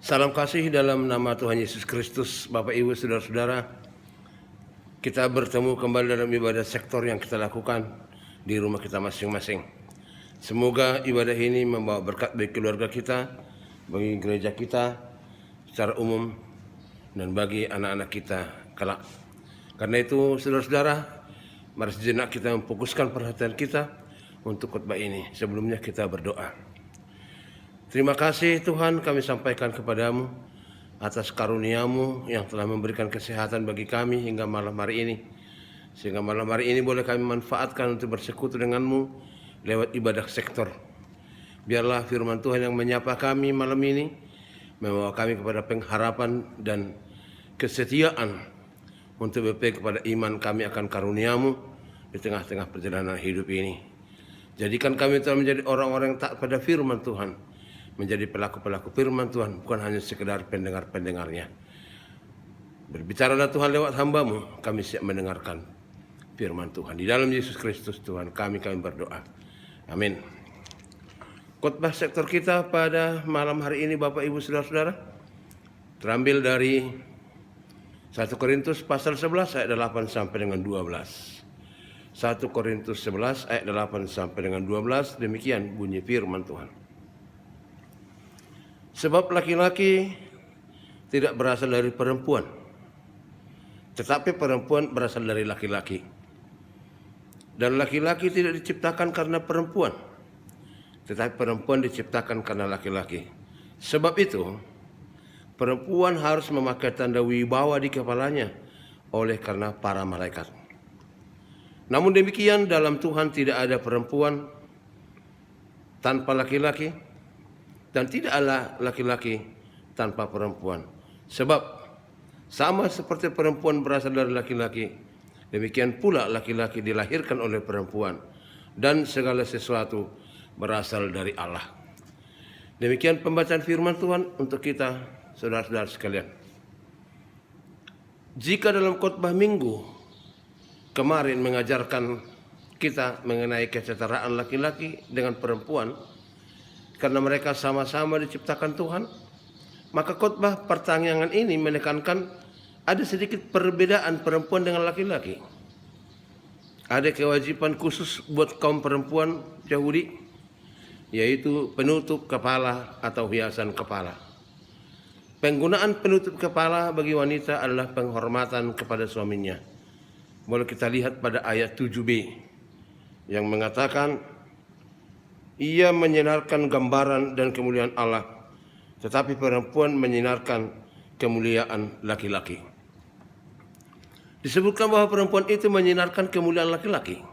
Salam kasih dalam nama Tuhan Yesus Kristus. Bapak Ibu Saudara-saudara, kita bertemu kembali dalam ibadah sektor yang kita lakukan di rumah kita masing-masing. Semoga ibadah ini membawa berkat bagi keluarga kita, bagi gereja kita secara umum, dan bagi anak-anak kita kelak. Karena itu saudara-saudara, mari sejenak kita memfokuskan perhatian kita untuk khotbah ini. Sebelumnya kita berdoa. Terima kasih Tuhan, kami sampaikan kepadamu atas karunia-Mu yang telah memberikan kesehatan bagi kami hingga malam hari ini. Sehingga malam hari ini boleh kami manfaatkan untuk bersekutu dengan-Mu lewat ibadah sektor. Biarlah firman Tuhan yang menyapa kami malam ini, membawa kami kepada pengharapan dan kesetiaan untuk berpegang kepada iman kami akan karunia-Mu di tengah-tengah perjalanan hidup ini. Jadikan kami telah menjadi orang-orang yang taat pada firman Tuhan, menjadi pelaku-pelaku firman Tuhan, bukan hanya sekedar pendengar-pendengarnya. Berbicaralah Tuhan lewat hamba-Mu, kami siap mendengarkan firman Tuhan. Di dalam Yesus Kristus Tuhan kami berdoa. Amin. Khotbah sektor kita pada malam hari ini Bapak Ibu Saudara-saudara terambil dari 1 Korintus pasal 11 ayat 8 sampai dengan 12. 1 Korintus 11 ayat 8 sampai dengan 12, demikian bunyi firman Tuhan. Sebab laki-laki tidak berasal dari perempuan, tetapi perempuan berasal dari laki-laki. Dan laki-laki tidak diciptakan karena perempuan, tetapi perempuan diciptakan karena laki-laki. Sebab itu, perempuan harus memakai tanda wibawa di kepalanya oleh karena para malaikat. Namun demikian, dalam Tuhan tidak ada perempuan tanpa laki-laki, dan tidaklah laki-laki tanpa perempuan. Sebab sama seperti perempuan berasal dari laki-laki, demikian pula laki-laki dilahirkan oleh perempuan, dan segala sesuatu berasal dari Allah. Demikian pembacaan firman Tuhan untuk kita, saudara-saudara sekalian. Jika dalam khotbah minggu kemarin mengajarkan kita mengenai kesetaraan laki-laki dengan perempuan, karena mereka sama-sama diciptakan Tuhan, maka khotbah pertanyaan ini menekankan ada sedikit perbedaan perempuan dengan laki-laki. Ada kewajiban khusus buat kaum perempuan Yahudi, yaitu penutup kepala atau hiasan kepala. Penggunaan penutup kepala bagi wanita adalah penghormatan kepada suaminya. Boleh kita lihat pada ayat 7b yang mengatakan, ia menyinarkan gambaran dan kemuliaan Allah, tetapi perempuan menyinarkan kemuliaan laki-laki. Disebutkan bahwa perempuan itu menyinarkan kemuliaan laki-laki.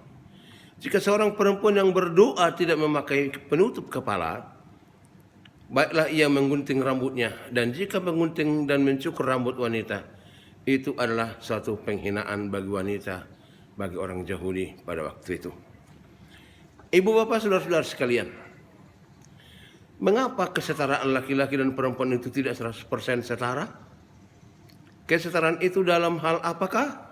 Jika seorang perempuan yang berdoa tidak memakai penutup kepala, baiklah ia menggunting rambutnya, dan jika menggunting dan mencukur rambut wanita, itu adalah suatu penghinaan bagi wanita, bagi orang Yahudi pada waktu itu. Ibu bapak saudara-saudara sekalian, mengapa kesetaraan laki-laki dan perempuan itu tidak 100% setara? Kesetaraan itu dalam hal apakah?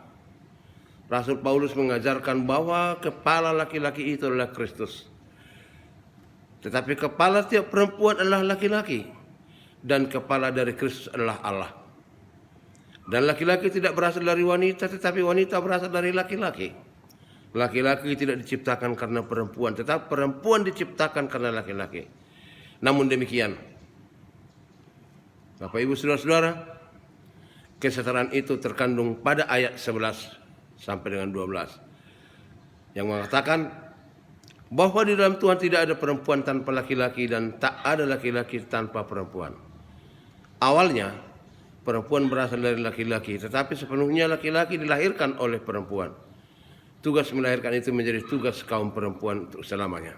Rasul Paulus mengajarkan bahwa kepala laki-laki itu adalah Kristus. Tetapi kepala tiap perempuan adalah laki-laki, dan kepala dari Kristus adalah Allah. Dan laki-laki tidak berasal dari wanita, tetapi wanita berasal dari laki-laki. Laki-laki tidak diciptakan karena perempuan, tetapi perempuan diciptakan karena laki-laki. Namun demikian, Bapak Ibu Saudara-saudara, kesetaraan itu terkandung pada ayat 11 sampai dengan 12 yang mengatakan bahwa di dalam Tuhan tidak ada perempuan tanpa laki-laki dan tak ada laki-laki tanpa perempuan. Awalnya perempuan berasal dari laki-laki, tetapi sepenuhnya laki-laki dilahirkan oleh perempuan. Tugas melahirkan itu menjadi tugas kaum perempuan untuk selamanya.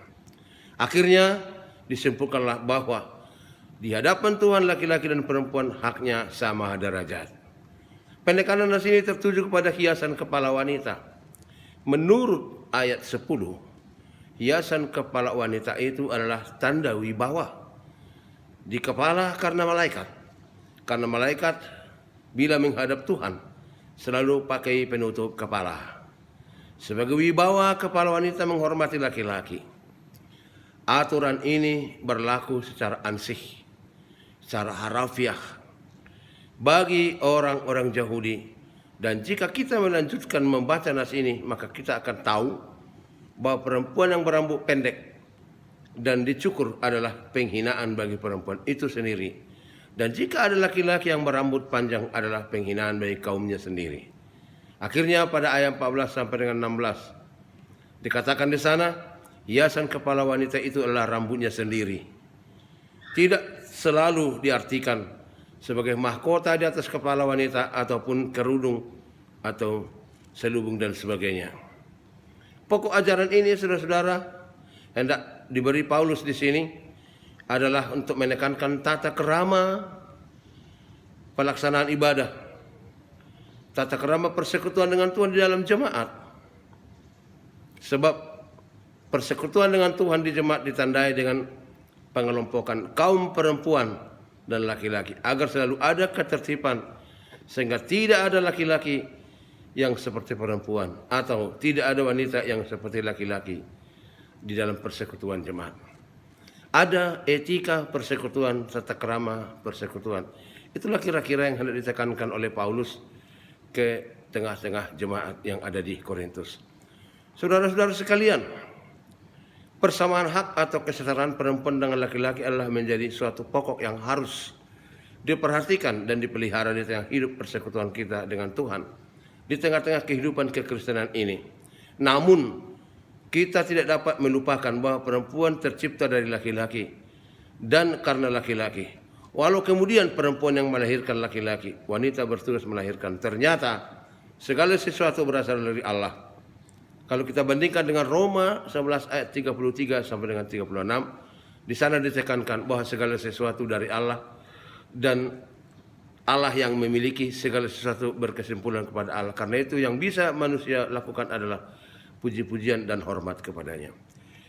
Akhirnya disimpulkanlah bahwa di hadapan Tuhan laki-laki dan perempuan haknya sama derajat. Penekanan di sini tertuju kepada hiasan kepala wanita. Menurut ayat 10, hiasan kepala wanita itu adalah tanda wibawa di kepala karena malaikat. Karena malaikat bila menghadap Tuhan selalu pakai penutup kepala. Sebagai wibawa, kepala wanita menghormati laki-laki. Aturan ini berlaku secara ansih. secara harafiah bagi orang-orang Yahudi. Dan jika kita melanjutkan membaca nas ini, maka kita akan tahu bahwa perempuan yang berambut pendek dan dicukur adalah penghinaan bagi perempuan itu sendiri. Dan jika ada laki-laki yang berambut panjang adalah penghinaan bagi kaumnya sendiri. Akhirnya pada ayat 14 sampai dengan 16 dikatakan di sana, hiasan kepala wanita itu adalah rambutnya sendiri. Tidak selalu diartikan sebagai mahkota di atas kepala wanita ataupun kerudung atau selubung dan sebagainya. Pokok ajaran ini, saudara-saudara, hendak diberi Paulus di sini adalah untuk menekankan tata kerama pelaksanaan ibadah, tata kerama persekutuan dengan Tuhan di dalam jemaat. Sebab persekutuan dengan Tuhan di jemaat ditandai dengan pengelompokan kaum perempuan dan laki-laki agar selalu ada ketertiban, sehingga tidak ada laki-laki yang seperti perempuan atau tidak ada wanita yang seperti laki-laki di dalam persekutuan jemaat. Ada etika persekutuan, tata krama persekutuan. Itulah kira-kira yang hendak ditekankan oleh Paulus ke tengah-tengah jemaat yang ada di Korintus. Saudara-saudara sekalian, persamaan hak atau kesetaraan perempuan dengan laki-laki adalah menjadi suatu pokok yang harus diperhatikan dan dipelihara di tengah hidup persekutuan kita dengan Tuhan, di tengah-tengah kehidupan kekristenan ini. Namun kita tidak dapat melupakan bahwa perempuan tercipta dari laki-laki dan karena laki-laki. Walau kemudian perempuan yang melahirkan laki-laki, wanita bertugas melahirkan. Ternyata segala sesuatu berasal dari Allah. Kalau kita bandingkan dengan Roma 11 ayat 33 sampai dengan 36, di sana ditekankan bahwa segala sesuatu dari Allah dan Allah yang memiliki segala sesuatu berkesimpulan kepada Allah. Karena itu yang bisa manusia lakukan adalah puji-pujian dan hormat kepadanya.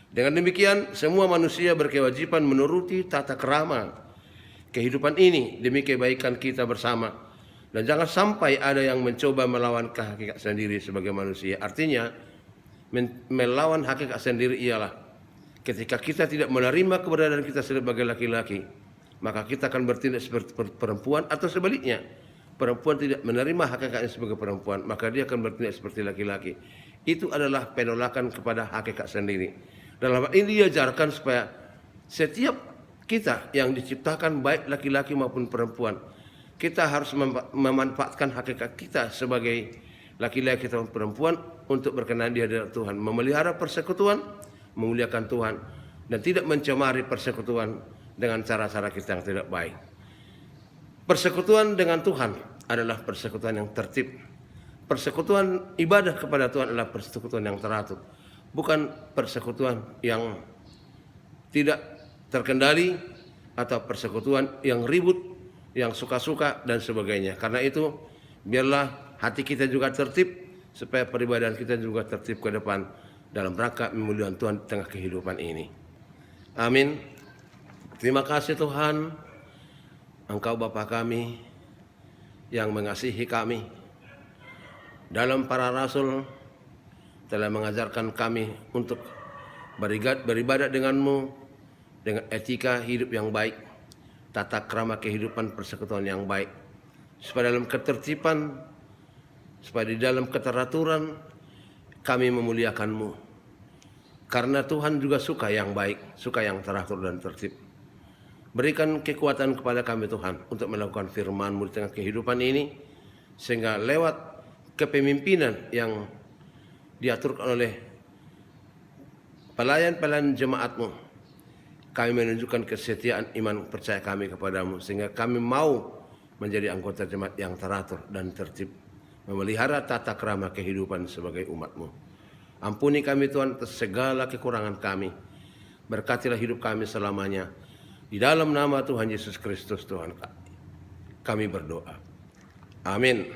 Dengan demikian, semua manusia berkewajiban menuruti tata krama kehidupan ini demi kebaikan kita bersama. Dan jangan sampai ada yang mencoba melawan hakikat sendiri sebagai manusia. Artinya, melawan hakikat sendiri ialah ketika kita tidak menerima keberadaan kita sebagai laki-laki, maka kita akan bertindak seperti perempuan, atau sebaliknya. Perempuan tidak menerima hakikatnya sebagai perempuan, maka dia akan bertindak seperti laki-laki. Itu adalah penolakan kepada hakikat sendiri. Dalam hal ini diajarkan supaya setiap kita yang diciptakan baik laki-laki maupun perempuan, kita harus memanfaatkan hakikat kita sebagai laki-laki atau perempuan untuk berkenan di hadapan Tuhan, memelihara persekutuan, memuliakan Tuhan, dan tidak mencemari persekutuan dengan cara-cara kita yang tidak baik. Persekutuan dengan Tuhan adalah persekutuan yang tertib. Persekutuan ibadah kepada Tuhan adalah persekutuan yang teratur, bukan persekutuan yang tidak terkendali atau persekutuan yang ribut, yang suka-suka dan sebagainya. Karena itu, biarlah hati kita juga tertib, supaya peribadahan kita juga tertib ke depan dalam rangka memuliakan Tuhan di tengah kehidupan ini. Amin. Terima kasih Tuhan, Engkau Bapa kami yang mengasihi kami. Dalam para rasul telah mengajarkan kami untuk beribadat denganmu dengan etika hidup yang baik, tata krama kehidupan persekutuan yang baik, supaya dalam ketertiban, supaya di dalam keteraturan kami memuliakanmu. Karena Tuhan juga suka yang baik, suka yang teratur dan tertib. Berikan kekuatan kepada kami Tuhan untuk melakukan firman-Mu di tengah kehidupan ini, sehingga lewat kepemimpinan yang diaturkan oleh pelayan-pelayan jemaat-Mu, kami menunjukkan kesetiaan iman percaya kami kepadamu, sehingga kami mau menjadi anggota jemaat yang teratur dan tertib, memelihara tata krama kehidupan sebagai umat-Mu. Ampuni kami Tuhan atas segala kekurangan kami, berkatilah hidup kami selamanya. Di dalam nama Tuhan Yesus Kristus Tuhan kami berdoa. Amin.